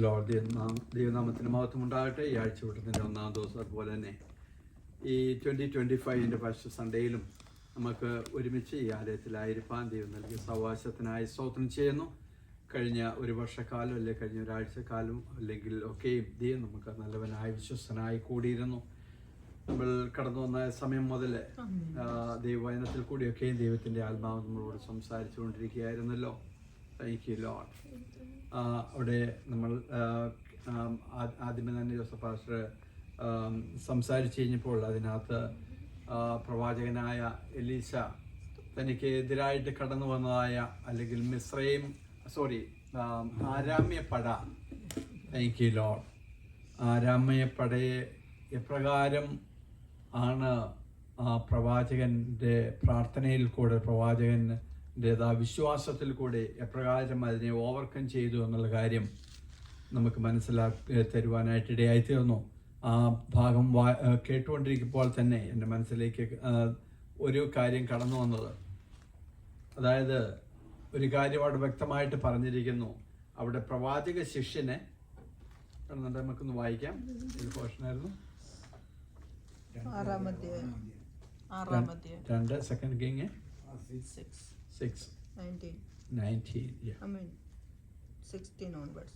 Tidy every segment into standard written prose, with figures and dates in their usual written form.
Lord ദൈവനാമത്തിന് മഹത്വം ഉണ്ടാകട്ടെ. ഈ ആഴ്ചവട്ടത്തിൻ്റെ ഒന്നാം ദിവസം അതുപോലെ തന്നെ ഈ 2025 ഫസ്റ്റ് സൺഡേയിലും നമുക്ക് ഒരുമിച്ച് ഈ ആലയത്തിലായിരിക്കാൻ ദൈവം നൽകിയ സഹവാസത്തിനായി സ്തോത്രം ചെയ്യുന്നു. കഴിഞ്ഞ ഒരു വർഷക്കാലം അല്ലെങ്കിൽ കഴിഞ്ഞ ഒരാഴ്ചക്കാലം അല്ലെങ്കിൽ ഒക്കെയും ദൈവം നമുക്ക് നല്ലവനായി വിശ്വസ്തനായി കൂടിയിരുന്നു. നമ്മൾ കടന്നു വന്ന സമയം മുതൽ ദൈവവചനത്തിൽ കൂടിയൊക്കെയും ദൈവത്തിൻ്റെ ആത്മാവ് നമ്മളോട് സംസാരിച്ചു കൊണ്ടിരിക്കുകയായിരുന്നല്ലോ. Thank you Lord. അവിടെ നമ്മൾ ആദ്യമേ തന്നെ ജോസഫ് പാസ്റ്റർ സംസാരിച്ചു കഴിഞ്ഞപ്പോൾ അതിനകത്ത് പ്രവാചകനായ എലീശ തനിക്ക് എതിരായിട്ട് കടന്നു വന്നതായ അല്ലെങ്കിൽ ആരാമ്യപ്പട, താങ്ക് യു ലോർഡ്, ആരാമ്യപ്പടയെ എപ്രകാരം ആണ് പ്രവാചകൻ്റെ പ്രാർത്ഥനയിൽ കൂടെ പ്രവാചകൻ വിശ്വാസത്തിൽ കൂടെ എപ്രകാരം അതിനെ ഓവർകം ചെയ്തു എന്നുള്ള കാര്യം നമുക്ക് മനസ്സിലാക്കി തരുവാനായിട്ട് ഇടയായിത്തീർന്നു. ആ ഭാഗം കേട്ടുകൊണ്ടിരിക്കുമ്പോൾ തന്നെ എൻ്റെ മനസ്സിലേക്ക് ഒരു കാര്യം കടന്നു വന്നത്, അതായത് ഒരു കാര്യം അവിടെ വ്യക്തമായിട്ട് പറഞ്ഞിരിക്കുന്നു. അവിടെ പ്രവാചക ശിഷ്യനെ നമുക്കൊന്ന് വായിക്കാം. ഒരു പോർഷനായിരുന്നു 2 സെക്കൻഡ് കിങ് 16 onwards.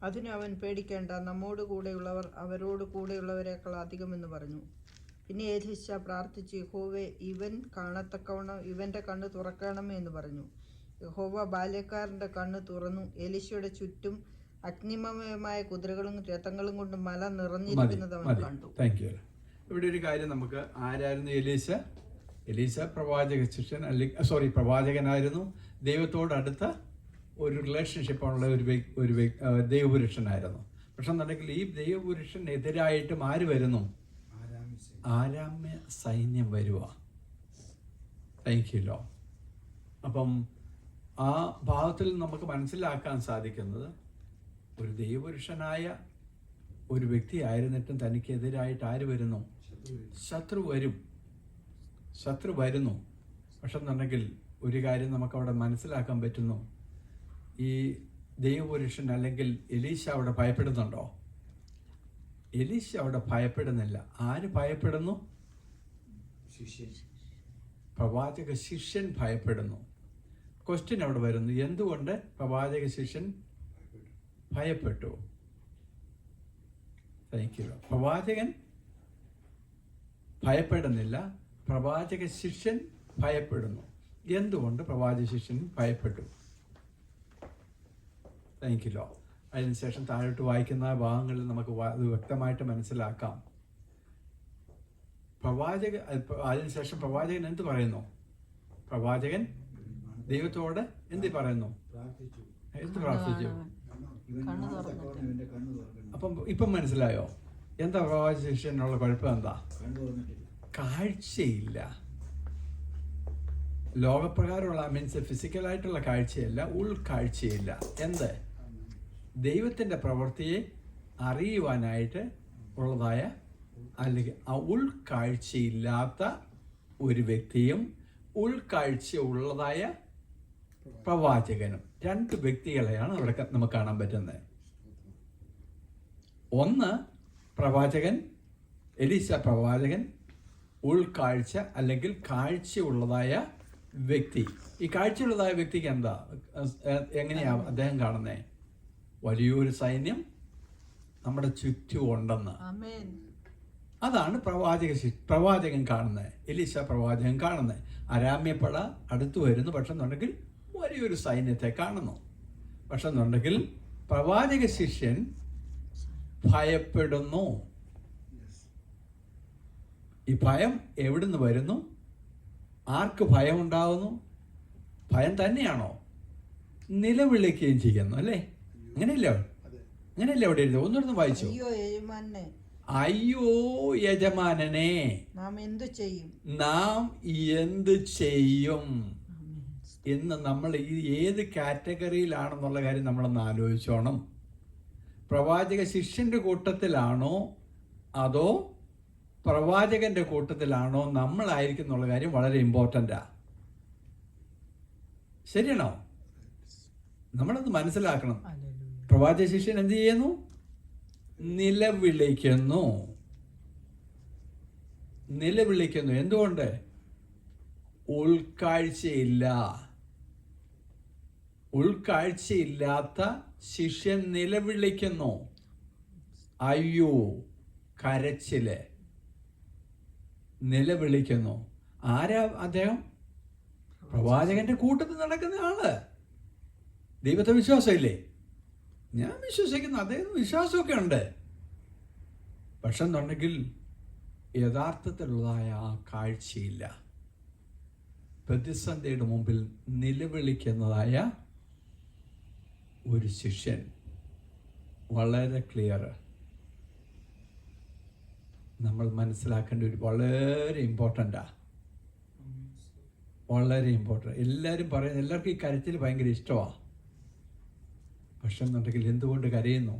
അതിന് അവൻ പേടിക്കേണ്ട, നമ്മോട് കൂടെയുള്ളവർ അവരോട് കൂടെയുള്ളവരെക്കാൾ അധികമെന്ന് പറഞ്ഞു. പിന്നെ എലീശ പ്രാർത്ഥിച്ച്, യഹോവേ, ഇവൻ കാണത്തക്കവണ്ണം ഇവന്റെ കണ്ണ് തുറക്കണമേ എന്ന് പറഞ്ഞു. യഹോവ ബാല്യക്കാരന്റെ കണ്ണ് തുറന്നു. എലീശയുടെ ചുറ്റും അഗ്നിമയമായ കുതിരകളും രഥങ്ങളും കൊണ്ട് മല നിറഞ്ഞിരിക്കുന്നത് അവൻ കണ്ടു. ഇവിടെ ഒരു കാര്യം നമുക്ക്, ആരായിരുന്നു എലീശ പ്രവാചക ശിഷ്യൻ പ്രവാചകനായിരുന്നു. ദൈവത്തോടടുത്ത ഒരു റിലേഷൻഷിപ്പുള്ള ഒരു ദൈവപുരുഷനായിരുന്നു. പക്ഷെ എന്നുണ്ടെങ്കിൽ ഈ ദൈവപുരുഷനെതിരായിട്ടും ആര് വരുന്നു? ആരാമ്യ സൈന്യം വരുക. Thank you Lord. അപ്പം ആ ഭാഗത്തിൽ നമുക്ക് മനസ്സിലാക്കാൻ സാധിക്കുന്നത്, ഒരു ദൈവപുരുഷനായ ഒരു വ്യക്തി ആയിരുന്നിട്ടും തനിക്കെതിരായിട്ട് ആര് വരുന്നു? ശത്രു വരുന്നു. പക്ഷെ എന്നുണ്ടെങ്കിൽ ഒരു കാര്യം നമുക്കവിടെ മനസ്സിലാക്കാൻ പറ്റുന്നു, ഈ ദൈവപുരുഷൻ അല്ലെങ്കിൽ എലീശ അവിടെ ഭയപ്പെടുന്നുണ്ടോ? എലീശ അവിടെ ഭയപ്പെടുന്നില്ല. ആര് ഭയപ്പെടുന്നു? പ്രവാചക ശിഷ്യൻ ഭയപ്പെടുന്നു. ക്വസ്റ്റ്യൻ അവിടെ വരുന്നു, എന്തുകൊണ്ട് പ്രവാചക ശിഷ്യൻ ഭയപ്പെട്ടു? Thank you. പ്രവാചകൻ ഭയപ്പെടുന്നില്ല, പ്രവാചക ശിഷ്യൻ ഭയപ്പെടുന്നു. എന്തുകൊണ്ട് പ്രവാചക ശിഷ്യൻ ഭയപ്പെട്ടു? Thank you Lord. അതിനുശേഷം താഴോട്ട് വായിക്കുന്ന ഭാഗങ്ങളിൽ നമുക്ക് അത് വ്യക്തമായിട്ട് മനസ്സിലാക്കാം. അതിനുശേഷം പ്രവാചകൻ എന്ത് പറയുന്നു? പ്രവാചകൻ ദൈവത്തോട് എന്ത് പറയുന്നു? എന്ത് പ്രാർത്ഥിച്ചു? അപ്പം ഇപ്പം മനസ്സിലായോ എന്താ പ്രവാചക ശിഷ്യനുള്ള കുഴപ്പം? എന്താ? കാഴ്ചയില്ല. ലോകപ്രകാരമുള്ള മീൻസ് ഫിസിക്കലായിട്ടുള്ള കാഴ്ചയല്ല, ഉൾക്കാഴ്ചയില്ല. എന്ത്? ദൈവത്തിൻ്റെ പ്രവൃത്തിയെ അറിയുവാനായിട്ട് ഉള്ളതായ അല്ലെങ്കിൽ ആ ഉൾക്കാഴ്ചയില്ലാത്ത ഒരു വ്യക്തിയും ഉൾക്കാഴ്ച ഉള്ളതായ പ്രവാചകനും, രണ്ട് വ്യക്തികളെയാണ് അവിടെ നമുക്ക് കാണാൻ പറ്റുന്നത്. ഒന്ന് പ്രവാചകൻ, എലീശ പ്രവാചകൻ, ഉൾക്കാഴ്ച അല്ലെങ്കിൽ കാഴ്ചയുള്ളതായ വ്യക്തി. ഈ കാഴ്ചയുള്ളതായ വ്യക്തിക്ക് എന്താ, എങ്ങനെയാ അദ്ദേഹം കാണുന്നത്? വലിയൊരു സൈന്യം നമ്മുടെ ചുറ്റും ഉണ്ടെന്ന്. അതാണ് പ്രവാചകൻ കാണുന്നത്, എലീശ പ്രവാചകൻ കാണുന്നത്. അരാമ്യപ്പട അടുത്തു വരുന്നു, പക്ഷെ എന്നുണ്ടെങ്കിൽ വലിയൊരു സൈന്യത്തെ കാണുന്നു. പക്ഷെ എന്നുണ്ടെങ്കിൽ പ്രവാചക ശിഷ്യൻ ഭയപ്പെടുന്നു. ഈ ഭയം എവിടുന്ന് വരുന്നു? ആർക്ക് ഭയം ഉണ്ടാകുന്നു? ഭയം തന്നെയാണോ? നിലവിളിക്കുകയും ചെയ്യുന്നു, അല്ലേ? അങ്ങനെയല്ലേ അവിടെ എഴുതുക? ഒന്നുകൂടെ വായിച്ചു. അയ്യോ യജമാനനെ, നാം എന്ത് ചെയ്യും? ഇന്ന് നമ്മൾ ഈ ഏത് കാറ്റഗറിയിലാണെന്നുള്ള കാര്യം നമ്മളൊന്ന് ആലോചിച്ചോണം. പ്രവാചക ശിഷ്യന്റെ കൂട്ടത്തിലാണോ അതോ പ്രവാചകന്റെ കൂട്ടത്തിലാണോ നമ്മളായിരിക്കും എന്നുള്ള കാര്യം വളരെ ഇമ്പോർട്ടൻ്റാ. ശരിയാണോ? നമ്മളത് മനസ്സിലാക്കണം. പ്രവാചക ശിഷ്യൻ എന്ത് ചെയ്യുന്നു? നിലവിളിക്കുന്നു. എന്തുകൊണ്ട്? ഉൾക്കാഴ്ചയില്ലാത്ത ശിഷ്യൻ നിലവിളിക്കുന്നു. അയ്യോ, കരച്ചില്, നിലവിളിക്കുന്നു. ആരാ അദ്ദേഹം? പ്രവാചകന്റെ കൂട്ടത്തിൽ നടക്കുന്ന ആള്. ദൈവത്തെ വിശ്വാസമില്ലേ? ഞാൻ വിശ്വസിക്കുന്നു, അദ്ദേഹം വിശ്വാസമൊക്കെ ഉണ്ട്. പക്ഷെ എന്നുണ്ടെങ്കിൽ യഥാർത്ഥത്തിലുള്ളതായ ആ കാഴ്ചയില്ല. പ്രതിസന്ധിയുടെ മുമ്പിൽ നിലവിളിക്കുന്നതായ ഒരു ശിഷ്യൻ. വളരെ ക്ലിയർ. നമ്മൾ മനസ്സിലാക്കേണ്ട ഒരു വളരെ ഇമ്പോർട്ടൻ്റാ. എല്ലാവരും പറയുന്നത്, എല്ലാവർക്കും ഈ കരച്ചിൽ ഭയങ്കര ഇഷ്ടമാണ്. പക്ഷെ എന്നുണ്ടെങ്കിൽ എന്തുകൊണ്ട് കരയുന്നു?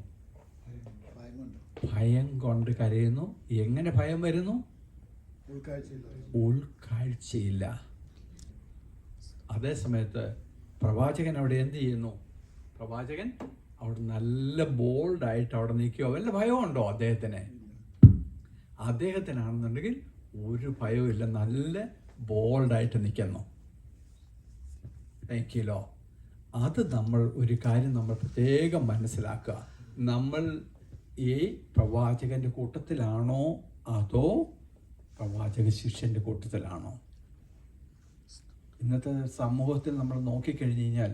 ഭയം കൊണ്ട് കരയുന്നു. എങ്ങനെ ഭയം വരുന്നു? ഉൾക്കാഴ്ചയില്ല. അതേ സമയത്ത് പ്രവാചകൻ അവിടെ എന്ത് ചെയ്യുന്നു? പ്രവാചകൻ അവിടെ നല്ല ബോൾഡായിട്ട് അവിടെ നിൽക്കുക. വല്ല ഭയമുണ്ടോ അദ്ദേഹത്തിന്? അദ്ദേഹത്തിനാണെന്നുണ്ടെങ്കിൽ ഒരു ഭയവും ഇല്ല, നല്ല ബോൾഡായിട്ട് നിൽക്കുന്നു. എനിക്കല്ലോ അത് ഒരു കാര്യം നമ്മൾ പ്രത്യേകം മനസ്സിലാക്കുക. നമ്മൾ ഈ പ്രവാചകന്റെ കൂട്ടത്തിലാണോ അതോ പ്രവാചക ശിഷ്യന്റെ കൂട്ടത്തിലാണോ? ഇന്നത്തെ സമൂഹത്തിൽ നമ്മൾ നോക്കിക്കഴിഞ്ഞ് കഴിഞ്ഞാൽ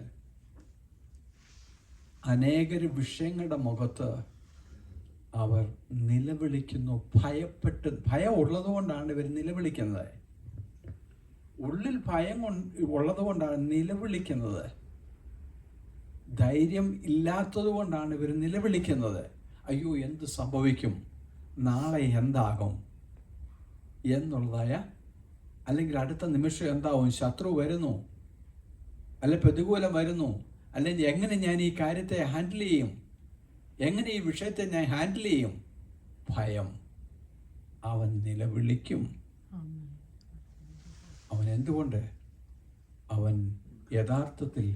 അനേകർ വിഷയങ്ങളുടെ മുഖത്ത് അവർ നിലവിളിക്കുന്നു. ഭയം ഉള്ളതുകൊണ്ടാണ് ഇവർ നിലവിളിക്കുന്നത്. ഉള്ളിൽ ഭയം ഉള്ളതുകൊണ്ടാണ് നിലവിളിക്കുന്നത്. ധൈര്യം ഇല്ലാത്തത് കൊണ്ടാണ് ഇവർ നിലവിളിക്കുന്നത്. അയ്യോ, എന്ത് സംഭവിക്കും, നാളെ എന്താകും എന്നുള്ളതായ, അല്ലെങ്കിൽ അടുത്ത നിമിഷം എന്താവും, ശത്രു വരുന്നു, അല്ലെ പ്രതികൂലം വരുന്നു, അല്ലെങ്കിൽ എങ്ങനെ ഞാൻ ഈ കാര്യത്തെ ഹാൻഡിൽ ചെയ്യും, എങ്ങനെ ഈ വിഷയത്തെ ഞാൻ ഹാൻഡിൽ ചെയ്യും. ഭയം. അവൻ നിലവിളിക്കും. അവൻ എന്തുകൊണ്ട്? അവൻ യഥാർത്ഥത്തിൽ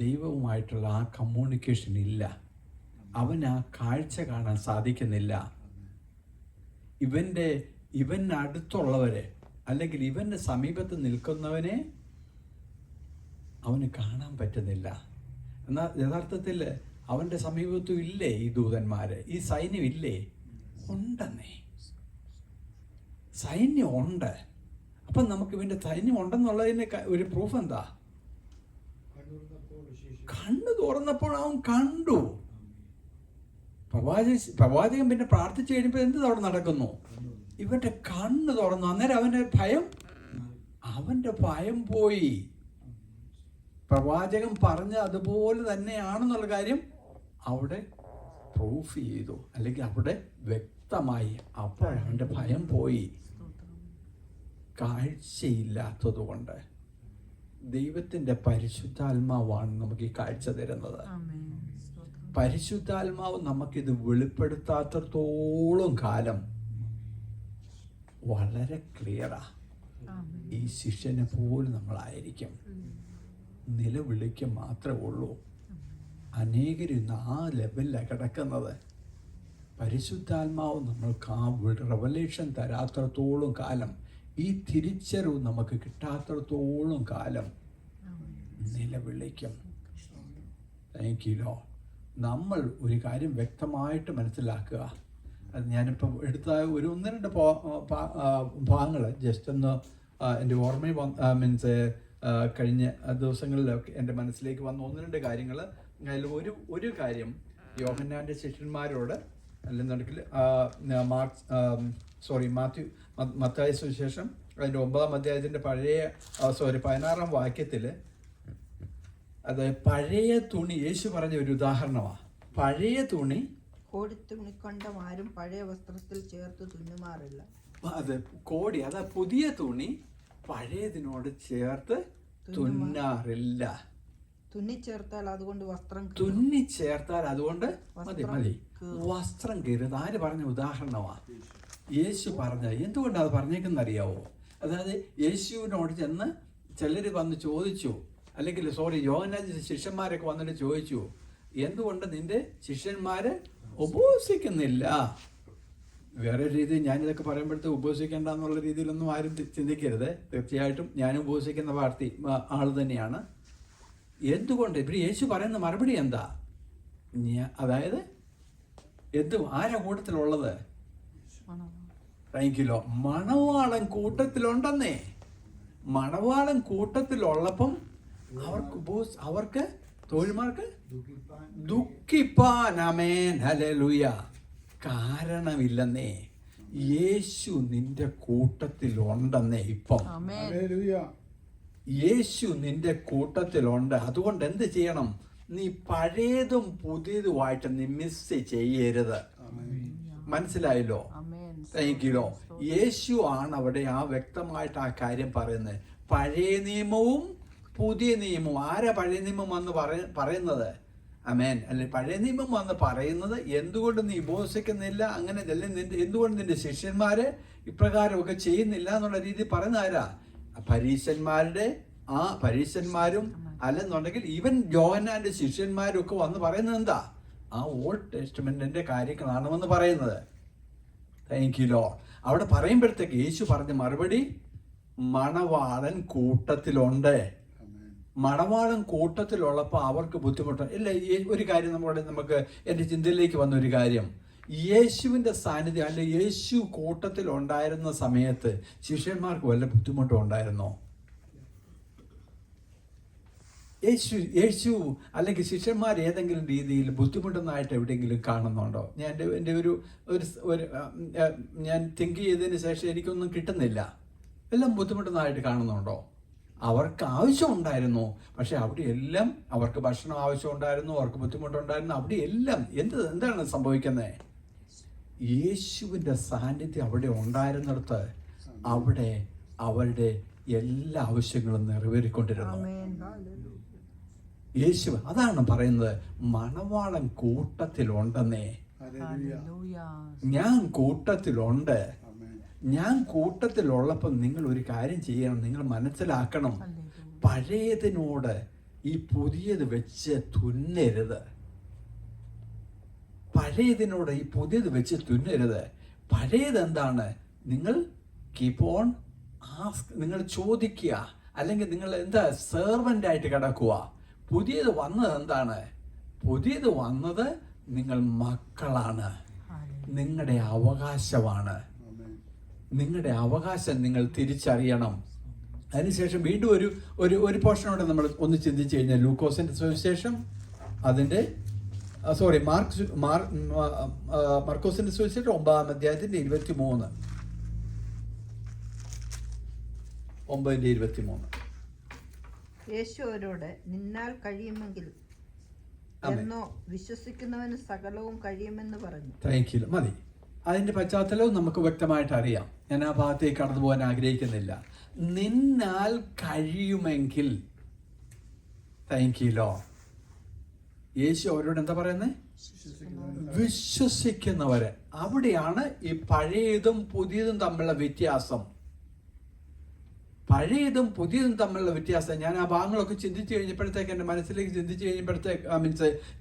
ദൈവവുമായിട്ടുള്ള ആ കമ്മ്യൂണിക്കേഷൻ ഇല്ല. അവൻ ആ കാഴ്ച കാണാൻ സാധിക്കുന്നില്ല. ഇവൻ്റെ അടുത്തുള്ളവരെ, അല്ലെങ്കിൽ ഇവൻ്റെ സമീപത്ത് നിൽക്കുന്നവനെ അവന് കാണാൻ പറ്റുന്നില്ല. എന്നാൽ യഥാർത്ഥത്തിൽ അവൻ്റെ സമീപത്തും ഇല്ലേ ഈ ദൂതന്മാര്, ഈ സൈന്യം ഇല്ലേ? ഉണ്ടെന്നേ, സൈന്യം ഉണ്ട്. അപ്പം നമുക്ക് ഇവൻ്റെ സൈന്യം ഉണ്ടെന്നുള്ളതിന് ഒരു പ്രൂഫ് എന്താ? കണ്ണു തുറന്നപ്പോൾ അവൻ കണ്ടു. പ്രവാചകൻ പിന്നെ പ്രാർത്ഥിച്ചു കഴിഞ്ഞപ്പോൾ എന്ത് അവിടെ നടക്കുന്നു? ഇവന്റെ കണ്ണ് തുറന്നു. അന്നേരം അവന്റെ ഭയം പോയി. പ്രവാചകൻ പറഞ്ഞ അതുപോലെ തന്നെയാണെന്നുള്ള കാര്യം അവിടെ പ്രൂഫ് ചെയ്തു, അല്ലെങ്കിൽ അവിടെ വ്യക്തമായി. അപ്പോൾ അവന്റെ ഭയം പോയി. കാഴ്ചയില്ലാത്തത് കൊണ്ട് ദൈവത്തിന്റെ പരിശുദ്ധാത്മാവാണ് നമുക്ക് ഈ കാഴ്ച തരുന്നത്. പരിശുദ്ധാത്മാവ് നമുക്കിത് വെളിപ്പെടുത്താത്തോളം കാലം വളരെ ക്ലിയറാ. ഈ ശിഷ്യനെ പോലും നമ്മളായിരിക്കും. നിലവിളിക്ക് മാത്രമേ ഉള്ളൂ. അനേകരിന്ന് ആ ലെവലിലാണ് കിടക്കുന്നത്. പരിശുദ്ധാത്മാവ് നമ്മൾക്ക് ആ റെവലേഷൻ തരാത്തത്തോളം കാലം, ഈ തിരിച്ചറിവ് നമുക്ക് കിട്ടാത്തത്തോളം കാലം നിലവിളിക്കും. Thank you Lord. നമ്മൾ ഒരു കാര്യം വ്യക്തമായിട്ട് മനസ്സിലാക്കുക. അത് ഞാനിപ്പോൾ എടുത്ത ഒന്ന് രണ്ട് ഭാഗങ്ങൾ ജസ്റ്റ് ഒന്ന് എൻ്റെ ഓർമ്മയിൽ മീൻസ് കഴിഞ്ഞ ദിവസങ്ങളിലൊക്കെ എൻ്റെ മനസ്സിലേക്ക് വന്ന ഒന്ന് രണ്ട് കാര്യങ്ങൾ. അതിൽ ഒരു കാര്യം യോഹന്നാൻ്റെ ശിഷ്യന്മാരോട്, അല്ലെന്നുണ്ടെങ്കിൽ മത്തായി സുവിശേഷം അതിൻ്റെ 9-ാം അധ്യായത്തിൻ്റെ 16-ാം വാക്യത്തിൽ, അത് പഴയ തുണി, യേശു പറഞ്ഞ ഒരു ഉദാഹരണമാണ്. പഴയ തുണി കോടിത്തുണിക്കണ്ടം ആരും പഴയ വസ്ത്രത്തിൽ ചേർത്ത് തുന്നുമാറില്ല. അത് കോടി, അതാ പുതിയ തുണി പഴയതിനോട് ചേർത്ത് തുന്നാറില്ല. തുന്നിച്ചേർത്താൽ അതുകൊണ്ട് വസ്ത്രം മതി വസ്ത്രം കീറുന്നത്. ആര് പറഞ്ഞ ഉദാഹരണമാണ്? യേശു പറഞ്ഞ. എന്തുകൊണ്ടാണ് അത് പറഞ്ഞേക്കെന്ന് അറിയാവോ? അതായത് യേശുവിനോട് ചെന്ന് ചിലർ വന്ന് ചോദിച്ചു, അല്ലെങ്കിൽ യോഹന്നാൻ ശിഷ്യന്മാരൊക്കെ വന്നിട്ട് ചോദിച്ചു, എന്തുകൊണ്ട് നിന്റെ ശിഷ്യന്മാര് ഉപവസിക്കുന്നില്ല? വേറെ രീതിയിൽ ഞാനിതൊക്കെ പറയുമ്പോഴത്തെ ഉപവസിക്കേണ്ട എന്നുള്ള രീതിയിലൊന്നും ആരും ചിന്തിക്കരുത്. തീർച്ചയായിട്ടും ഞാൻ ഉപവസിക്കുന്ന ആൾ തന്നെയാണ്. എന്തുകൊണ്ട്? ഇവർ യേശു പറയുന്ന മറുപടി എന്താ? അതായത് ആരാ കൂട്ടത്തിലുള്ളത്? താങ്ക്യല്ലോ. മണവാളൻ കൂട്ടത്തിലുണ്ടെന്നേ. മണവാളൻ കൂട്ടത്തിലുള്ളപ്പം അവർക്ക് തോഴിമാർക്ക് ദുഃഖിപ്പാൻ, ആമേൻ, ഹല്ലേലൂയ, കാരണമില്ലെന്നേ. യേശു നിന്റെ കൂട്ടത്തിലുണ്ടെന്നേ. ഇപ്പം യേശു നിന്റെ കൂട്ടത്തിലുണ്ട്. അതുകൊണ്ട് എന്ത് ചെയ്യണം? നീ പഴയതും പുതിയതുമായിട്ട് നീ മിസ് ചെയ്യരുത്. മനസ്സിലായല്ലോ? താങ്ക്യല്ലോ. യേശു ആണ് അവിടെ വ്യക്തമായിട്ട് ആ കാര്യം പറയുന്നത്. പഴയ നിയമവും പുതിയ നിയമവും. ആരാ പഴയ നിയമം വന്ന് പറയുന്നത്? ആമേൻ. അല്ലെ, പഴയ നിയമം വന്ന് പറയുന്നത് എന്തുകൊണ്ട് നീ ഉപവസിക്കുന്നില്ല, അങ്ങനെ എന്തുകൊണ്ട് നിന്റെ ശിഷ്യന്മാര് ഇപ്രകാരമൊക്കെ ചെയ്യുന്നില്ല എന്നുള്ള രീതി പറയുന്ന ആരാ? പരീശന്മാരും അല്ലെന്നുണ്ടെങ്കിൽ ഈവൻ യോഹന്നാന്റെ ശിഷ്യന്മാരും ഒക്കെ വന്ന് പറയുന്നത് എന്താ? ആ ഓൾഡ് ടെസ്റ്റ്മെന്റിന്റെ കാര്യങ്ങളാണെന്ന് പറയുന്നത്. താങ്ക്യല്ലോ. അവിടെ പറയുമ്പോഴത്തേക്ക് യേശു പറഞ്ഞ മറുപടി, മണവാളൻ കൂട്ടത്തിലുണ്ട്. മണവാളൻ കൂട്ടത്തിലുള്ളപ്പോൾ അവർക്ക് ബുദ്ധിമുട്ട് ഇല്ല. ഒരു കാര്യം നമുക്ക് എൻ്റെ ചിന്തയിലേക്ക് വന്ന ഒരു കാര്യം, യേശുവിൻ്റെ സാന്നിധ്യം അല്ലെ യേശു കൂട്ടത്തിലുണ്ടായിരുന്ന സമയത്ത് ശിഷ്യന്മാർക്ക് വല്ല ബുദ്ധിമുട്ടും ഉണ്ടായിരുന്നോ? യേശു അല്ലെങ്കിൽ ശിഷ്യന്മാർ ഏതെങ്കിലും രീതിയിൽ ബുദ്ധിമുട്ടുന്നതായിട്ട് എവിടെയെങ്കിലും കാണുന്നുണ്ടോ? എൻ്റെ ഒരു ഞാൻ തിങ്ക് ചെയ്തതിന് ശേഷം എനിക്കൊന്നും കിട്ടുന്നില്ല. എല്ലാം ബുദ്ധിമുട്ടുന്നതായിട്ട് കാണുന്നുണ്ടോ? അവർക്ക് ആവശ്യമുണ്ടായിരുന്നു, പക്ഷെ അവിടെയെല്ലാം അവർക്ക് ഭക്ഷണം ആവശ്യമുണ്ടായിരുന്നു, അവർക്ക് ബുദ്ധിമുട്ടുണ്ടായിരുന്നു. അവിടെയെല്ലാം എന്താണ് സംഭവിക്കുന്നത്? യേശുവിൻ്റെ സാന്നിധ്യം അവിടെ ഉണ്ടായിരുന്നിടത്ത് അവിടെ അവരുടെ എല്ലാ ആവശ്യങ്ങളും നിറവേറിക്കൊണ്ടിരുന്നു. യേശു അതാണ് പറയുന്നത്, മണവാളൻ കൂട്ടത്തിലുണ്ടെന്നേ. ഞാൻ കൂട്ടത്തിലുണ്ട്. ഞാൻ കൂട്ടത്തിലുള്ളപ്പോൾ നിങ്ങൾ ഒരു കാര്യം ചെയ്യണം. നിങ്ങൾ മനസ്സിലാക്കണം, പഴയതിനോട് ഈ പുതിയത് വെച്ച് തുന്നരുത്. പഴയതിനോട് ഈ പുതിയത് വെച്ച് തുന്നരുത്. പഴയത് എന്താണ്? നിങ്ങൾ കീപ്പ് ഓൺ ആസ്ക്, നിങ്ങൾ ചോദിക്കുക, അല്ലെങ്കിൽ നിങ്ങൾ എന്താ സെർവൻ്റ് ആയിട്ട് കിടക്കുക. പുതിയത് വന്നത് എന്താണ്? പുതിയത് വന്നത് നിങ്ങൾ മക്കളാണ്, നിങ്ങളുടെ അവകാശമാണ്. നിങ്ങളുടെ അവകാശം നിങ്ങൾ തിരിച്ചറിയണം. അതിനുശേഷം വീണ്ടും ഒരു പോർഷനോടെ നമ്മൾ ഒന്ന് ചിന്തിച്ചു കഴിഞ്ഞാൽ, ലൂക്കോസിന്റെ സുവിശേഷം അതിൻ്റെ മാർക്കോസിന്റെ സുവിശേഷം 9-ാം അധ്യായത്തിന്റെ 9:23. യേശു അവരോട്, നിന്നാൽ കഴിയുമെങ്കിൽ എന്നോ വിശ്വസിക്കുന്നവന് സകലവും കഴിയുമെന്ന് പറഞ്ഞു. താങ്ക്യൂ. മതി. അതിന്റെ പശ്ചാത്തലവും നമുക്ക് വ്യക്തമായിട്ട് അറിയാം. ഞാൻ ആ ഭാഗത്തേക്ക് കടന്നു പോകാൻ ആഗ്രഹിക്കുന്നില്ല. നിന്നാൽ കഴിയുമെങ്കിൽ. താങ്ക്യൂ. യേശു അവരോട് എന്താ പറയുന്നത്? വിശ്വസിക്കുന്നവര്. അവിടെയാണ് ഈ പഴയതും പുതിയതും തമ്മിലുള്ള വ്യത്യാസം. പഴയതും പുതിയതും തമ്മിലുള്ള വ്യത്യാസം. ഞാൻ ആ ഭാഗങ്ങളൊക്കെ ചിന്തിച്ചു കഴിഞ്ഞപ്പോഴത്തേക്ക്, എൻ്റെ മനസ്സിലേക്ക് ചിന്തിച്ചു കഴിഞ്ഞപ്പോഴത്തേക്ക്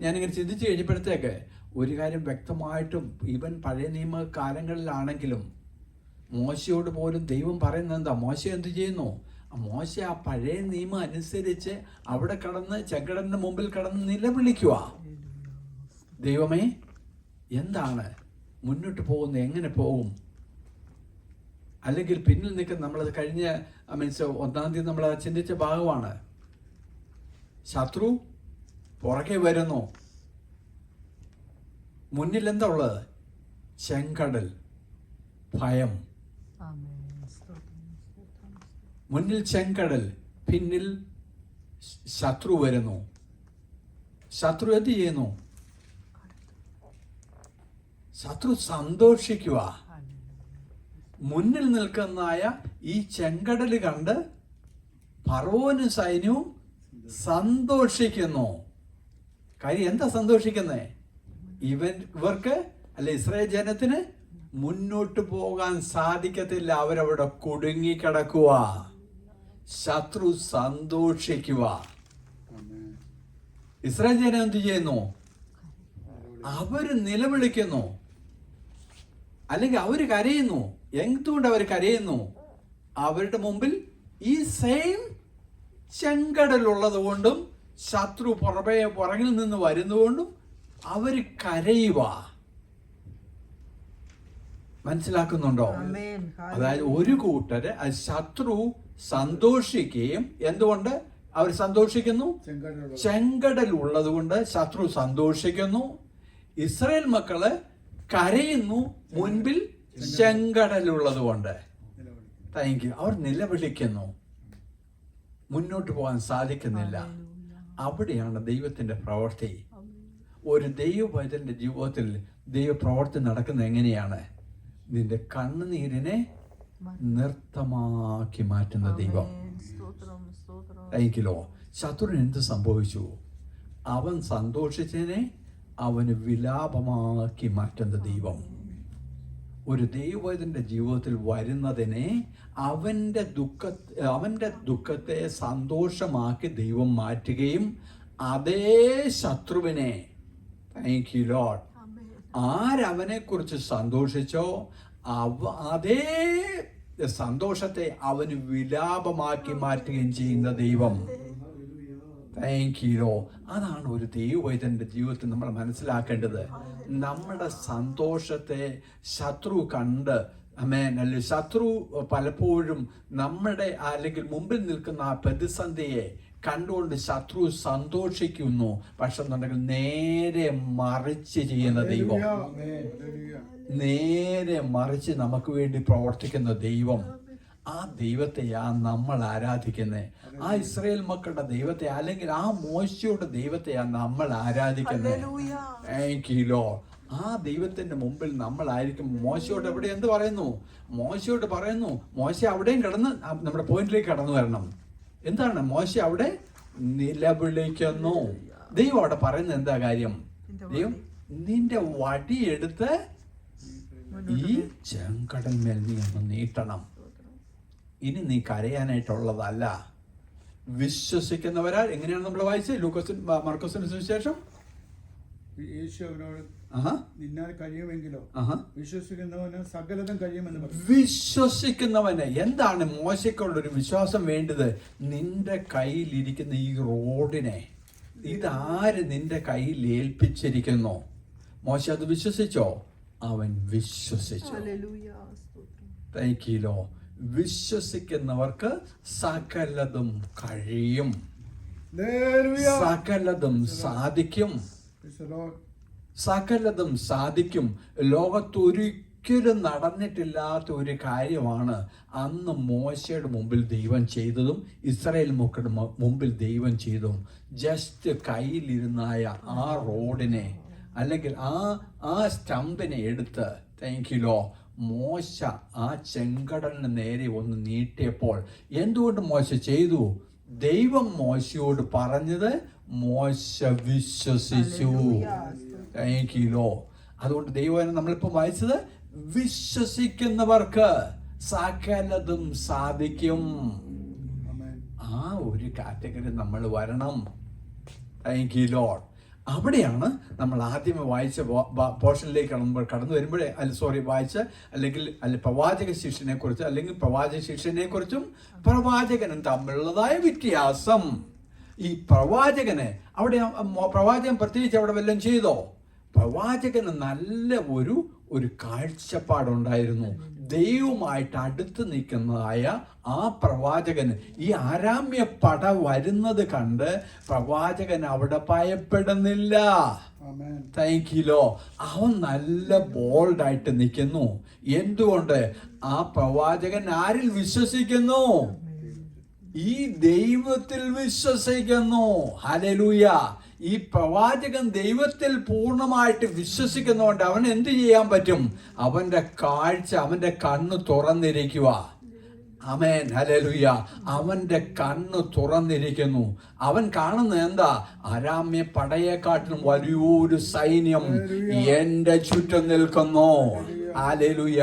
ഞാനിങ്ങനെ ചിന്തിച്ചു കഴിഞ്ഞപ്പോഴത്തേക്ക് ഒരു കാര്യം വ്യക്തമായിട്ടും, ഈവൻ പഴയ നിയമ കാലങ്ങളിലാണെങ്കിലും മോശയോട് പോലും ദൈവം പറയുന്നത് എന്താ? മോശ എന്ത് ചെയ്യുന്നു? മോശ ആ പഴയ നിയമം അനുസരിച്ച് അവിടെ കടന്ന് ചെങ്കടലിന്റെ മുമ്പിൽ കടന്ന് നിലവിളിക്കുക, ദൈവമേ എന്താണ് മുന്നോട്ട് പോകുന്നത്, എങ്ങനെ പോകും? അല്ലെങ്കിൽ പിന്നിൽ നിൽക്കുന്ന നമ്മളത് കഴിഞ്ഞ ഒന്നാം തീയതി നമ്മൾ ചിന്തിച്ച ഭാഗമാണ്. ശത്രു പുറകെ വരുന്നു, മുന്നിൽ എന്താ ഉള്ളത്? ചെങ്കടൽ, ഭയം. മുന്നിൽ ചെങ്കടൽ, പിന്നിൽ ശത്രു വരുന്നു. ശത്രു എന്ത് ചെയ്യുന്നു? ശത്രു സന്തോഷിക്കുക. മുന്നിൽ നിൽക്കുന്നതായ ഈ ചെങ്കടൽ കണ്ട് ഫറവോനും സൈന്യവും സന്തോഷിക്കുന്നു. കാര്യം എന്താ സന്തോഷിക്കുന്നേ? ഇവർക്ക് അല്ലെ ഇസ്രായേൽ ജനത്തിന് മുന്നോട്ട് പോകാൻ സാധിക്കത്തില്ല, അവരവിടെ കുടുങ്ങിക്കിടക്കുക. ശത്രു സന്തോഷിക്കുക. ഇസ്രായേൽ ജനം എന്ത് ചെയ്യുന്നു? അവര് നിലവിളിക്കുന്നു, അല്ലെങ്കിൽ അവര് കരയുന്നു. എന്തുകൊണ്ട് അവർ കരയുന്നു? അവരുടെ മുമ്പിൽ ഈ സെയിം ചെങ്കടലുള്ളത് കൊണ്ടും ശത്രു പുറകിൽ നിന്ന് വരുന്നതുകൊണ്ടും അവര് കരയുക. മനസ്സിലാക്കുന്നുണ്ടോ? അതായത് ഒരു കൂട്ടര് ശത്രു സന്തോഷിക്കുകയും, എന്തുകൊണ്ട് അവർ സന്തോഷിക്കുന്നു? ചെങ്കടൽ ഉള്ളത് കൊണ്ട് ശത്രു സന്തോഷിക്കുന്നു. ഇസ്രായേൽ മക്കള് കരയുന്നു മുൻപിൽ ചെങ്കടലുള്ളത് കൊണ്ട്. Thank you. അവർ നിലവിളിക്കുന്നു, മുന്നോട്ട് പോകാൻ സാധിക്കുന്നില്ല. അവിടെയാണ് ദൈവത്തിന്റെ പ്രവൃത്തി. ഒരു ദൈവപൈതലിന്റെ ജീവിതത്തിൽ ദൈവപ്രവൃത്തി നടക്കുന്നത് എങ്ങനെയാണ്? നിന്റെ കണ്ണുനീരിനെ നൃത്തമാക്കി മാറ്റുന്ന ദൈവം. താങ്ക്യൂ. ശത്രുവിന് എന്ത് സംഭവിച്ചു? അവൻ സന്തോഷിച്ചതിനെ അവന് വിലാപമാക്കി മാറ്റുന്ന ദൈവം. ഒരു ദൈവത്തിന്റെ ജീവിതത്തിൽ വരുന്നതിനെ അവന്റെ ദുഃഖത്തെ സന്തോഷമാക്കി ദൈവം മാറ്റുകയും അതേ ശത്രുവിനെ, താങ്ക് യു ലോർഡ്, ആരവനെ കുറിച്ച് സന്തോഷിച്ചോ അതേ സന്തോഷത്തെ അവന് വിലാപമാക്കി മാറ്റുകയും ചെയ്യുന്ന ദൈവം. Thank you. അതാണ് ഒരു ദൈവവൈദ്യന്റെ ജീവിതത്തിൽ നമ്മൾ മനസ്സിലാക്കേണ്ടത്. നമ്മുടെ സന്തോഷത്തെ ശത്രു കണ്ട്, അല്ലെങ്കിൽ ശത്രു പലപ്പോഴും നമ്മുടെ അല്ലെങ്കിൽ മുമ്പിൽ നിൽക്കുന്ന ആ പ്രതിസന്ധിയെ കണ്ടുകൊണ്ട് ശത്രു സന്തോഷിക്കുന്നു. പക്ഷെ എന്നുണ്ടെങ്കിൽ നേരെ മറിച്ച് ചെയ്യുന്ന ദൈവം, നേരെ മറിച്ച് നമുക്ക് വേണ്ടി പ്രവർത്തിക്കുന്ന ദൈവം. ആ ദൈവത്തെയാണ് നമ്മൾ ആരാധിക്കുന്നത്. ആ ഇസ്രായേൽ മക്കളുടെ ദൈവത്തെ, അല്ലെങ്കിൽ ആ മോശയുടെ ദൈവത്തെയാണ് നമ്മൾ ആരാധിക്കുന്നത്. Thank you Lord. ആ ദൈവത്തിന്റെ മുമ്പിൽ നമ്മളായിരിക്കും. മോശയോട് എവിടെ എന്ത് പറയുന്നു? മോശയോട് പറയുന്നു, മോശ അവിടെയും കടന്ന് നമ്മുടെ പോയിന്റിലേക്ക് കടന്നു വരണം. എന്താണ്? മോശ അവിടെ നിലവിളിക്കുന്നു. ദൈവം അവിടെ പറയുന്നത് എന്താ കാര്യം? ദൈവം നിന്റെ വടിയെടുത്ത് ഈ ചെങ്കടൽ മേൽ നീ ഒന്ന് നീട്ടണം. ഇനി നീ കരയാനായിട്ടുള്ളതല്ല. വിശ്വസിക്കുന്നവരാ. എങ്ങനെയാണ് നമ്മൾ വായിച്ചത്? മർക്കോസിന് സുവിശേഷം, യേശു അവനോട് നിന്നാൽ കഴിയുമെങ്കിലോ വിശ്വസിക്കുന്നവന് സകലതും കഴിയുമെന്ന് പറഞ്ഞു. വിശ്വസിക്കുന്നവന് എന്താണ് മോശയ്ക്കുള്ളൊരു വിശ്വാസം വേണ്ടത്? നിന്റെ കയ്യിലിരിക്കുന്ന ഈ റോഡിനെ ഇതാര് നിന്റെ കയ്യിൽ ഏൽപ്പിച്ചിരിക്കുന്നു? മോശ അത് വിശ്വസിച്ചോ? അവൻ വിശ്വസിച്ചു. Thank you Lord. വിശ്വസിക്കുന്നവർക്ക് സകലതും കഴിയും, സകലതും സാധിക്കും, സകലതും സാധിക്കും. ലോകത്തൊരിക്കലും നടന്നിട്ടില്ലാത്ത ഒരു കാര്യമാണ് അന്ന് മോശയുടെ മുമ്പിൽ ദൈവം ചെയ്തതും ഇസ്രായേൽ മക്കളുടെ മുമ്പിൽ ദൈവം ചെയ്തതും. ജസ്റ്റ് കയ്യിലിരുന്നായ ആ റോഡിനെ, അല്ലെങ്കിൽ ആ സ്റ്റമ്പിനെ എടുത്ത്, താങ്ക് യു ലോ, മോശ ആ ചെങ്കടലിന് നേരെ ഒന്ന് നീട്ടിയപ്പോൾ എന്തുകൊണ്ട് മോശ ചെയ്തു? ദൈവം മോശയോട് പറഞ്ഞത് മോശ വിശ്വസിച്ചു. Thank you Lord. അതുകൊണ്ട് ദൈവം നമ്മളിപ്പോൾ വായിച്ചത്, വിശ്വസിക്കുന്നവർക്ക് സകലതും സാധിക്കും. ആ ഒരു കാറ്റഗറി നമ്മൾ വരണം. Thank you Lord. അവിടെയാണ് നമ്മൾ ആദ്യമേ വായിച്ച പോർഷനിലേക്ക് കടന്നു വരുമ്പോഴേ അല്ലെങ്കിൽ പ്രവാചക ശിഷ്യനെ കുറിച്ച്, അല്ലെങ്കിൽ പ്രവാചക ശിഷ്യനെ കുറിച്ചും പ്രവാചകനും തമ്മിലുള്ളതായ വ്യത്യാസം. ഈ പ്രവാചകന് പ്രവാചകൻ പ്രത്യേകിച്ച് അവിടെ വല്ലതും ചെയ്തോ? പ്രവാചകന് നല്ല ഒരു കാഴ്ചപ്പാടുണ്ടായിരുന്നു. ദൈവമായിട്ട് അടുത്ത് നിൽക്കുന്നതായ ആ പ്രവാചകന് ഈ ആരാമ്യ പട വരുന്നത് കണ്ട് പ്രവാചകൻ അവിടെ ഭയപ്പെടുന്നില്ല. Thank you law. അവൻ നല്ല ബോൾഡായിട്ട് നിൽക്കുന്നു. എന്തുകൊണ്ട്? ആ പ്രവാചകൻ ആരിൽ വിശ്വസിക്കുന്നു? ഈ ദൈവത്തിൽ വിശ്വസിക്കുന്നു. ഹല്ലേലൂയ. ഈ പ്രവാചകൻ ദൈവത്തിൽ പൂർണ്ണമായിട്ട് വിശ്വസിക്കുന്നതുകൊണ്ട് അവൻ എന്ത് ചെയ്യാൻ പറ്റും? അവന്റെ കാഴ്ച, അവന്റെ കണ്ണ് തുറന്നിരിക്കുക. ആമേൻ, ഹല്ലേലൂയ. അവന്റെ കണ്ണ് തുറന്നിരിക്കുന്നു. അവൻ കാണുന്നത് എന്താ? അരാമ്യ പടയെക്കാട്ടിലും വലിയൊരു സൈന്യം എന്റെ ചുറ്റും നിൽക്കുന്നു. ഹല്ലേലൂയ.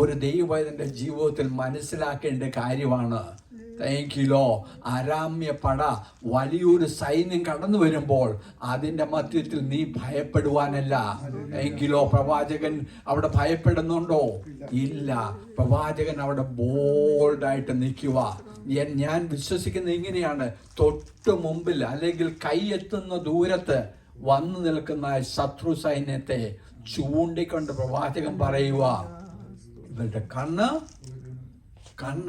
ഒരു ദൈവത്തിന്റെ ജീവിതത്തിൽ മനസ്സിലാക്കേണ്ട കാര്യമാണ്. താങ്ക്യൂലോ. അരാമ്യ പട വലിയൊരു സൈന്യം കടന്നു വരുമ്പോൾ അതിന്റെ മധ്യത്തിൽ നീ ഭയപ്പെടുവാനല്ല. താങ്ക്യൂലോ. പ്രവാചകൻ അവിടെ ഭയപ്പെടുന്നുണ്ടോ? ഇല്ല. പ്രവാചകൻ അവിടെ ബോൾഡായിട്ട് നിൽക്കുക. ഞാൻ വിശ്വസിക്കുന്നത് ഇങ്ങനെയാണ്, തൊട്ട് മുമ്പിൽ അല്ലെങ്കിൽ കൈയെത്തുന്ന ദൂരത്ത് വന്നു നിൽക്കുന്ന ശത്രു സൈന്യത്തെ ചൂണ്ടിക്കൊണ്ട് പ്രവാചകൻ പറയുക, ഇവരുടെ കണ്ണ്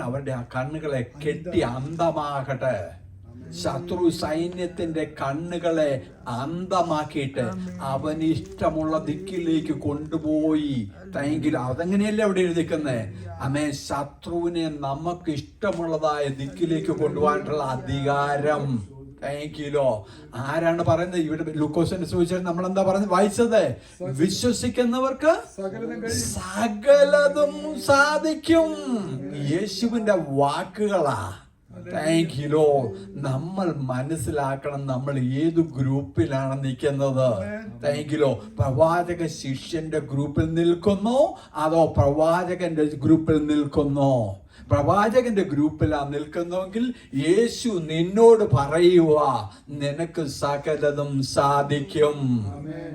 അവരുടെ ആ കണ്ണുകളെ കെട്ടി അന്ധമാകട്ടെ. ശത്രു സൈന്യത്തിന്റെ കണ്ണുകളെ അന്ധമാക്കിയിട്ട് അവന് ഇഷ്ടമുള്ള ദിക്കിലേക്ക് കൊണ്ടുപോയി. അതെങ്ങനെയല്ലേ അവിടെ എഴുതിക്കുന്നത്? അമ്മേ, ശത്രുവിനെ നമുക്ക് ഇഷ്ടമുള്ളതായ ദിക്കിലേക്ക് കൊണ്ടുപോകാനുള്ള അധികാരം. താങ്ക്യൂലോ. ആരാണ് പറയുന്നത്? ഇവിടെ ലൂക്കോസിന്റെ സുവിശേഷം നമ്മൾ എന്താ പറയുന്നത്, വായിച്ചത്? വിശ്വസിക്കുന്നവർക്ക് സകലതും സാധിക്കും. യേശുവിന്റെ വാക്കുകളാ. താങ്ക്യൂലോ. നമ്മൾ മനസ്സിലാക്കണം നമ്മൾ ഏത് ഗ്രൂപ്പിലാണ് നിൽക്കുന്നത്. താങ്ക്യൂലോ. പ്രവാചക ശിഷ്യന്റെ ഗ്രൂപ്പിൽ നിൽക്കുന്നോ അതോ പ്രവാചകന്റെ ഗ്രൂപ്പിൽ നിൽക്കുന്നോ? പ്രവാചകന്റെ ഗ്രൂപ്പിലാണ് നിൽക്കുന്നെങ്കിൽ യേശു നിന്നോട് പറയുക, നിനക്ക് സകലതും സാധിക്കും.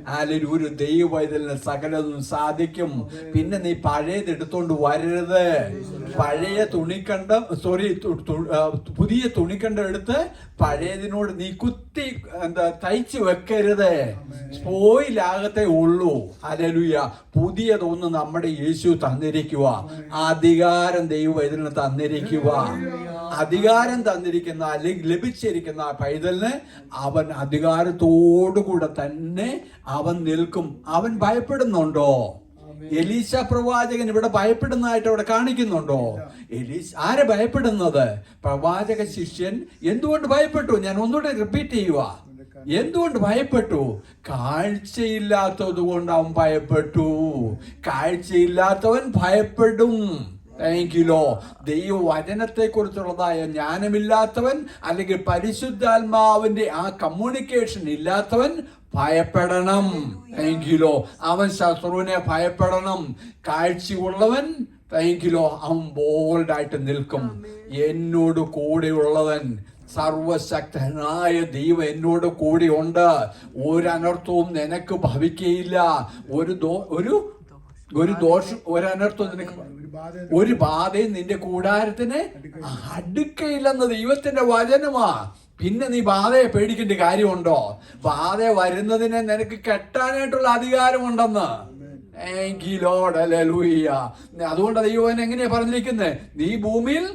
അല്ലെങ്കിൽ ഒരു ദൈവവൈതലിന് സകലതും സാധിക്കും. പിന്നെ നീ പഴയത് എടുത്തോണ്ട് വരരുത്. പഴയ തുണിക്കണ്ടം പുതിയ തുണിക്കണ്ടം എടുത്ത് പഴയതിനോട് നീ കുത്തി തയ്ച്ചു വെക്കരുത്. സ്പോയിലാകത്തേ ഉള്ളൂ. ഹല്ലേലൂയ. പുതിയതൊന്ന് നമ്മുടെ യേശു തന്നിരിക്കുക. അധികാരം ദൈവവൈതലിന് തന്നിരിക്കുക. അധികാരം തന്നിരിക്കുന്ന അല്ലെങ്കിൽ ലഭിച്ചിരിക്കുന്ന പൈതലിന് അവൻ അധികാരത്തോടുകൂടെ തന്നെ അവൻ നിൽക്കും. അവൻ ഭയപ്പെടുന്നുണ്ടോ? എലീശ പ്രവാചകൻ ഇവിടെ ഭയപ്പെടുന്നതായിട്ട് അവിടെ കാണിക്കുന്നുണ്ടോ? ആരെ ഭയപ്പെടുന്നത്? പ്രവാചക ശിഷ്യൻ എന്തുകൊണ്ട് ഭയപ്പെട്ടു? ഞാൻ ഒന്നുകൂടെ റിപ്പീറ്റ് ചെയ്യുക. എന്തുകൊണ്ട് ഭയപ്പെട്ടു? കാഴ്ചയില്ലാത്തത് കൊണ്ട് അവൻ ഭയപ്പെട്ടു. കാഴ്ചയില്ലാത്തവൻ ഭയപ്പെടും. താങ്ക്യൂലോ. ദൈവവചനത്തെ കുറിച്ചുള്ളതായ ജ്ഞാനമില്ലാത്തവൻ അല്ലെങ്കിൽ പരിശുദ്ധാത്മാവിന്റെ ആ കമ്മ്യൂണിക്കേഷൻ ഇല്ലാത്തവൻ ഭയപ്പെടണം. താങ്ക്യൂലോ. അവൻ ശത്രുവിനെ ഭയപ്പെടണം. കാഴ്ചയുള്ളവൻ താങ്ക്യൂലോ അവൻ ബോൾഡായിട്ട് നിൽക്കും. എന്നോട് കൂടെയുള്ളവൻ സർവശക്തനായ ദൈവം എന്നോട് കൂടെ ഉണ്ട്. ഒരു അനർത്ഥവും നിനക്ക് ഭവിക്കയില്ല. ഒരനർത്ഥവും നിനക്ക്, ഒരു ബാധയും നിന്റെ കൂടാരത്തിന് അടുക്കയില്ലെന്ന് ദൈവത്തിന്റെ വചനമാ. പിന്നെ നീ ബാധയെ പേടിക്കേണ്ട കാര്യമുണ്ടോ? ബാധ വരുന്നതിനെ നിനക്ക് കെട്ടാനായിട്ടുള്ള അധികാരമുണ്ടെന്ന്. Thank you Lord. ഹല്ലേലൂയ. അതുകൊണ്ട് ദൈവം എങ്ങനെയാ പറഞ്ഞിരിക്കുന്നത്? നീ ഭൂമിയിൽ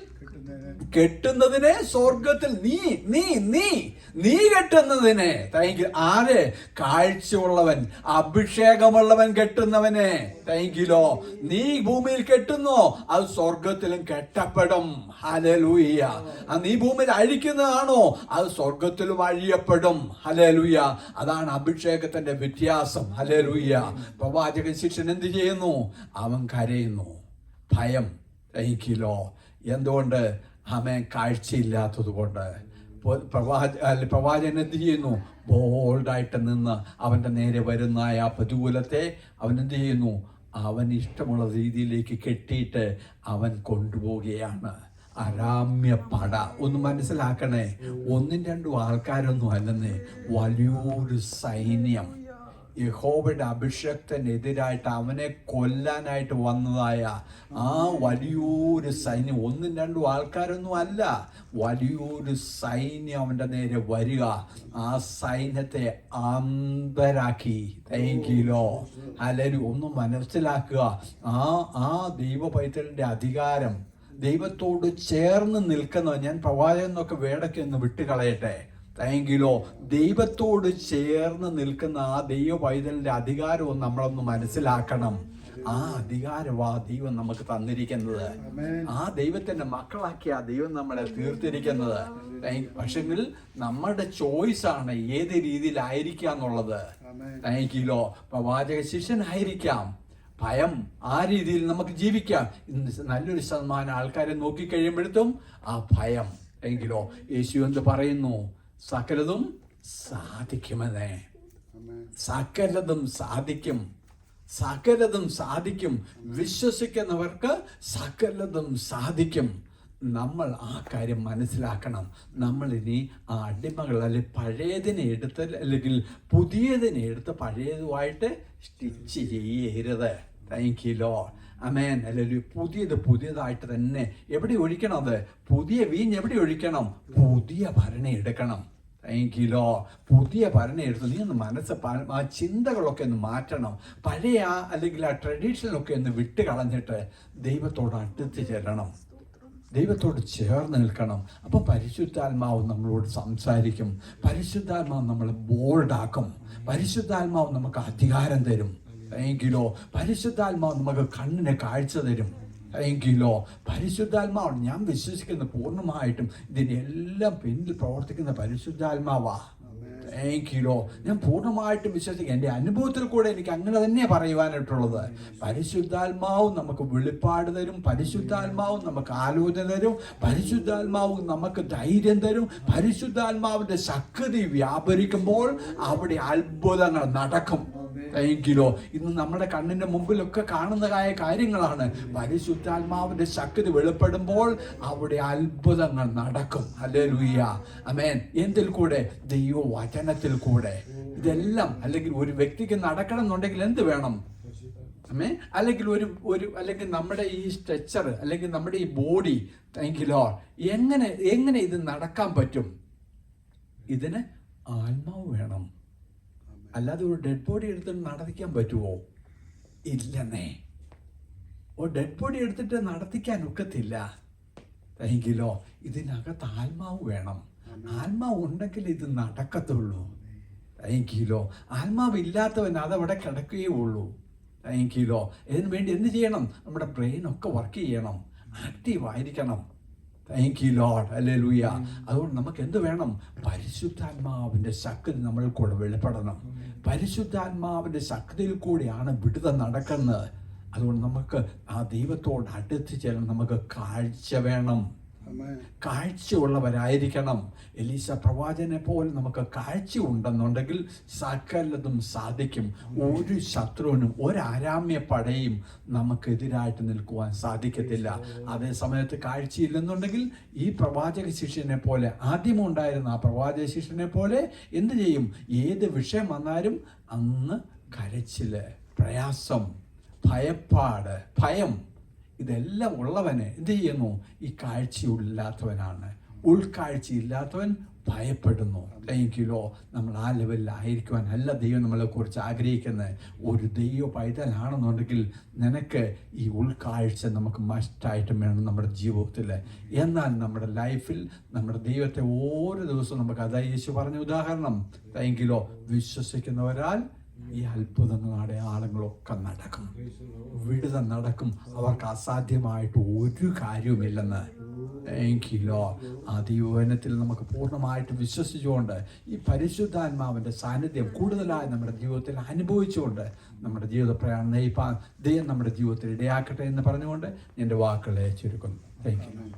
കെട്ടുന്നതിനെ സ്വർഗത്തിൽ നീ കെട്ടുന്നതിനെ. Thank you. ആര്? കാഴ്ചയുള്ളവൻ, അഭിഷേകമുള്ളവൻ കെട്ടുന്നവനെ. Thank you. നീ ഭൂമിയിൽ കെട്ടുന്നോ അത് സ്വർഗത്തിലും കെട്ടപ്പെടും. ഹല്ലേലൂയ. നീ ഭൂമിയിൽ അഴിക്കുന്നതാണോ അത് സ്വർഗത്തിലും അഴിയപ്പെടും. ഹല്ലേലൂയ. അതാണ് അഭിഷേകത്തിന്റെ വ്യത്യാസം. ഹല്ലേലൂയ. പ്രവാചകൻ ശിഷ്യൻ എന്ത് ചെയ്യുന്നു? അവൻ കരയുന്നു. ഭയം. Thank you. എന്തുകൊണ്ട്? അവൻ കാഴ്ചയില്ലാത്തത് കൊണ്ട്. പ്രവാചകൻ എന്ത് ചെയ്യുന്നു? ബോൾഡായിട്ട് നിന്ന് അവന്റെ നേരെ വരുന്ന ആ പ്രതികൂലത്തെ അവൻ എന്ത് ചെയ്യുന്നു? അവൻ ഇഷ്ടമുള്ള രീതിയിലേക്ക് കെട്ടിയിട്ട് അവൻ കൊണ്ടുപോവുകയാണ്. അരാമ്യ പട. ഒന്ന് മനസ്സിലാക്കണേ, ഒന്നും രണ്ടും ആൾക്കാരൊന്നും അല്ലെന്നേ, വലിയൊരു സൈന്യം. യഹോവയുടെ അഭിഷേകത്തിനെതിരായിട്ട് അവനെ കൊല്ലാനായിട്ട് വന്നതായ ആ വലിയൊരു സൈന്യം, ഒന്നും രണ്ടും ആൾക്കാരൊന്നും അല്ല, വലിയൊരു സൈന്യം അവൻ്റെ നേരെ വരിക. ആ സൈന്യത്തെ അന്ധരാക്കി. താങ്ക്യൂലോ. അല്ലെങ്കിൽ ഒന്ന് മനസ്സിലാക്കുക, ആ ദൈവ പൈതലിൻ്റെ അധികാരം ദൈവത്തോട് ചേർന്ന് നിൽക്കുന്നവൻ. ഞാൻ പ്രവാചകൻ എന്നൊക്കെ വേടൊക്കെ ഒന്ന് വിട്ടുകളയട്ടെ. താങ്ക്യൂലോ. ദൈവത്തോട് ചേർന്ന് നിൽക്കുന്ന ആ ദൈവ പൈതലിന്റെ അധികാരവും നമ്മളൊന്ന് മനസ്സിലാക്കണം. ആ അധികാരമാ ദൈവം നമുക്ക് തന്നിരിക്കുന്നത്. ആ ദൈവത്തിന്റെ മക്കളാക്കി ആ ദൈവം നമ്മളെ തീർത്തിരിക്കുന്നത്. പക്ഷെങ്കിൽ നമ്മുടെ ചോയ്സ് ആണ് ഏത് രീതിയിലായിരിക്കാം എന്നുള്ളത്. താങ്ക്യൂലോ. പ്രവാചക ശിഷ്യനായിരിക്കാം. ഭയം, ആ രീതിയിൽ നമുക്ക് ജീവിക്കാം. നല്ലൊരു ശതമാനം ആൾക്കാരെ നോക്കിക്കഴിയുമ്പോഴത്തും ആ ഭയം. താങ്ക്യൂലോ. യേശു എന്ത് പറയുന്നു? സകലതും സാധിക്കുമെന്നേ. സകലതും സാധിക്കും. സകലതും സാധിക്കും. വിശ്വസിക്കുന്നവർക്ക് സകലതും സാധിക്കും. നമ്മൾ ആ കാര്യം മനസ്സിലാക്കണം. നമ്മളിനി ആ അടിമകൾ അല്ലെങ്കിൽ പഴയതിനെ എടുത്ത് അല്ലെങ്കിൽ പുതിയതിനെ എടുത്ത് പഴയതുമായിട്ട് സ്റ്റിച്ച് ചെയ്യരുത്. Thank you Lord. ആമേൻ. അല്ലെങ്കിൽ പുതിയതായിട്ട് തന്നെ എവിടെ ഒഴിക്കണം? അത് പുതിയ വീഞ്ഞ് എവിടെ ഒഴിക്കണം? പുതിയ ഭരണി എടുക്കണം. Thank you Lord. പുതിയ ഭരണി എടുത്ത് നീ ഒന്ന് മനസ്സ് ആ ചിന്തകളൊക്കെ ഒന്ന് മാറ്റണം. പഴയ അല്ലെങ്കിൽ ആ ട്രഡീഷണലൊക്കെ ഒന്ന് വിട്ട് കളഞ്ഞിട്ട് ദൈവത്തോട് അടുത്ത് ചെല്ലണം, ദൈവത്തോട് ചേർന്ന് നിൽക്കണം. അപ്പം പരിശുദ്ധാത്മാവ് നമ്മളോട് സംസാരിക്കും, പരിശുദ്ധാത്മാവ് നമ്മളെ ബോൾഡാക്കും, പരിശുദ്ധാത്മാവ് നമുക്ക് അധികാരം തരും. എങ്കിലോ പരിശുദ്ധാത്മാവ് നമുക്ക് കണ്ണിന് കാഴ്ച തരും. എങ്കിലോ പരിശുദ്ധാത്മാവ് ഞാൻ വിശ്വസിക്കുന്ന പൂർണ്ണമായിട്ടും ഇതിനെല്ലാം പിന്നിൽ പ്രവർത്തിക്കുന്ന പരിശുദ്ധാത്മാവാ. എങ്കിലോ ഞാൻ പൂർണ്ണമായിട്ടും വിശ്വസിക്കുക. എൻ്റെ അനുഭവത്തിൽ കൂടെ എനിക്ക് അങ്ങനെ തന്നെ പറയുവാനായിട്ടുള്ളത്. പരിശുദ്ധാത്മാവ് നമുക്ക് വെളിപ്പാട് തരും, പരിശുദ്ധാത്മാവ് നമുക്ക് ആലോചന തരും, പരിശുദ്ധാത്മാവ് നമുക്ക് ധൈര്യം തരും. പരിശുദ്ധാത്മാവിൻ്റെ ശക്തി വ്യാപരിക്കുമ്പോൾ അവിടെ അത്ഭുതങ്ങൾ നടക്കും. എങ്കിലോ ഇന്ന് നമ്മുടെ കണ്ണിന്റെ മുമ്പിലൊക്കെ കാണുന്നതായ കാര്യങ്ങളാണ്. പരിശുദ്ധാത്മാവിന്റെ ശക്തി വെളിപ്പെടുമ്പോൾ അവിടെ അത്ഭുതങ്ങൾ നടക്കും. ഹല്ലേലൂയ. ആമേൻ. എന്തിൽ കൂടെ? ദൈവവചനത്തിൽ കൂടെ. ഇതെല്ലാം അല്ലെങ്കിൽ ഒരു വ്യക്തിക്ക് നടക്കണം എന്നുണ്ടെങ്കിൽ എന്ത് വേണം? ആമേൻ. അല്ലെങ്കിൽ അല്ലെങ്കിൽ നമ്മുടെ ഈ സ്ട്രെച്ചർ അല്ലെങ്കിൽ നമ്മുടെ ഈ ബോഡി, താങ്ക് യു ലോർഡ്, എങ്ങനെ ഇത് നടക്കാൻ പറ്റും? ഇതിന് ആത്മാവ് വേണം. അല്ലാതെ ഒരു ഡെഡ് ബോഡി എടുത്തിട്ട് നടത്തിക്കാൻ പറ്റുമോ? ഇല്ലെന്നേ. ഒരു ഡെഡ് ബോഡി എടുത്തിട്ട് നടത്തിക്കാൻ ഒക്കത്തില്ല. എങ്കിലോ ഇതിനകത്ത് ആത്മാവ് വേണം. ആത്മാവ് ഉണ്ടെങ്കിൽ ഇത് നടക്കത്തുള്ളൂ. എങ്കിലോ ആത്മാവ് ഇല്ലാത്തവൻ അതവിടെ കിടക്കുകയേ ഉള്ളൂ. എങ്കിലോ ഇതിനു വേണ്ടി എന്ത് ചെയ്യണം? നമ്മുടെ ബ്രെയിനൊക്കെ വർക്ക് ചെയ്യണം, ആക്റ്റീവായിരിക്കണം. Thank you Lord. ഹല്ലേലൂയ. അതുകൊണ്ട് നമുക്ക് എന്ത് വേണം? പരിശുദ്ധാത്മാവിൻ്റെ ശക്തി നമ്മൾക്കൂടെ വെളിപ്പെടണം. പരിശുദ്ധാത്മാവിൻ്റെ ശക്തിയിൽ കൂടിയാണ് വിടുതൽ നടക്കുന്നത്. അതുകൊണ്ട് നമുക്ക് ആ ദൈവത്തോട് അടുത്ത് ചെല്ലണം. നമുക്ക് കാഴ്ച വേണം, കാഴ്ചയുള്ളവരായിരിക്കണം. എലീശ പ്രവാചകനെ പോലെ നമുക്ക് കാഴ്ച ഉണ്ടെന്നുണ്ടെങ്കിൽ സകലതും സാധിക്കും. ഒരു ശത്രുവിനും ഒരു ആരാമ്യ പടയും നമുക്കെതിരായിട്ട് നിൽക്കുവാൻ സാധിക്കത്തില്ല. അതേ സമയത്ത് കാഴ്ചയില്ലെന്നുണ്ടെങ്കിൽ ഈ പ്രവാചക ശിഷ്യനെ പോലെ, ആദ്യമുണ്ടായിരുന്ന ആ പ്രവാചക ശിഷ്യനെ പോലെ എന്ത് ചെയ്യും? ഏത് വിഷയം വന്നാലും അന്ന് കരച്ചില്, പ്രയാസം, ഭയപ്പാട്, ഭയം, ഇതെല്ലാം ഉള്ളവന് എന്ത് ചെയ്യുന്നു? ഈ കാഴ്ചയില്ലാത്തവനാണ്. ഉൾക്കാഴ്ചയില്ലാത്തവൻ ഭയപ്പെടുന്നു. എങ്കിലോ നമ്മൾ ആ ലെവലിലായിരിക്കുവാൻ അല്ല ദൈവം നമ്മളെക്കുറിച്ച് ആഗ്രഹിക്കുന്നത്. ഒരു ദൈവ പൈതലാണെന്നുണ്ടെങ്കിൽ നിനക്ക് ഈ ഉൾക്കാഴ്ച നമുക്ക് മസ്റ്റായിട്ടും വേണം നമ്മുടെ ജീവിതത്തിൽ. എന്നാൽ നമ്മുടെ ലൈഫിൽ നമ്മുടെ ദൈവത്തെ ഓരോ ദിവസവും നമുക്ക്, അതായത് യേശു പറഞ്ഞ ഉദാഹരണം, എങ്കിലോ വിശ്വസിക്കുന്നവരാൽ ഈ അത്ഭുതങ്ങൾ, അടയാളങ്ങളൊക്കെ നടക്കും, വിടുതൽ നടക്കും. അവർക്ക് അസാധ്യമായിട്ട് ഒരു കാര്യവുമില്ലെന്ന്. എങ്കിലോ ആ ദൈവവചനത്തിൽ നമുക്ക് പൂർണ്ണമായിട്ട് വിശ്വസിച്ചുകൊണ്ട് ഈ പരിശുദ്ധാത്മാവിൻ്റെ സാന്നിധ്യം കൂടുതലായി നമ്മുടെ ജീവിതത്തിൽ അനുഭവിച്ചുകൊണ്ട് നമ്മുടെ ജീവിത പ്രയാണം നയിപ്പാൻ ദൈവം നമ്മുടെ ജീവിതത്തിൽ ഇടയാക്കട്ടെ എന്ന് പറഞ്ഞുകൊണ്ട് എൻ്റെ വാക്കുകളെ ചുരുക്കുന്നു. Thank you.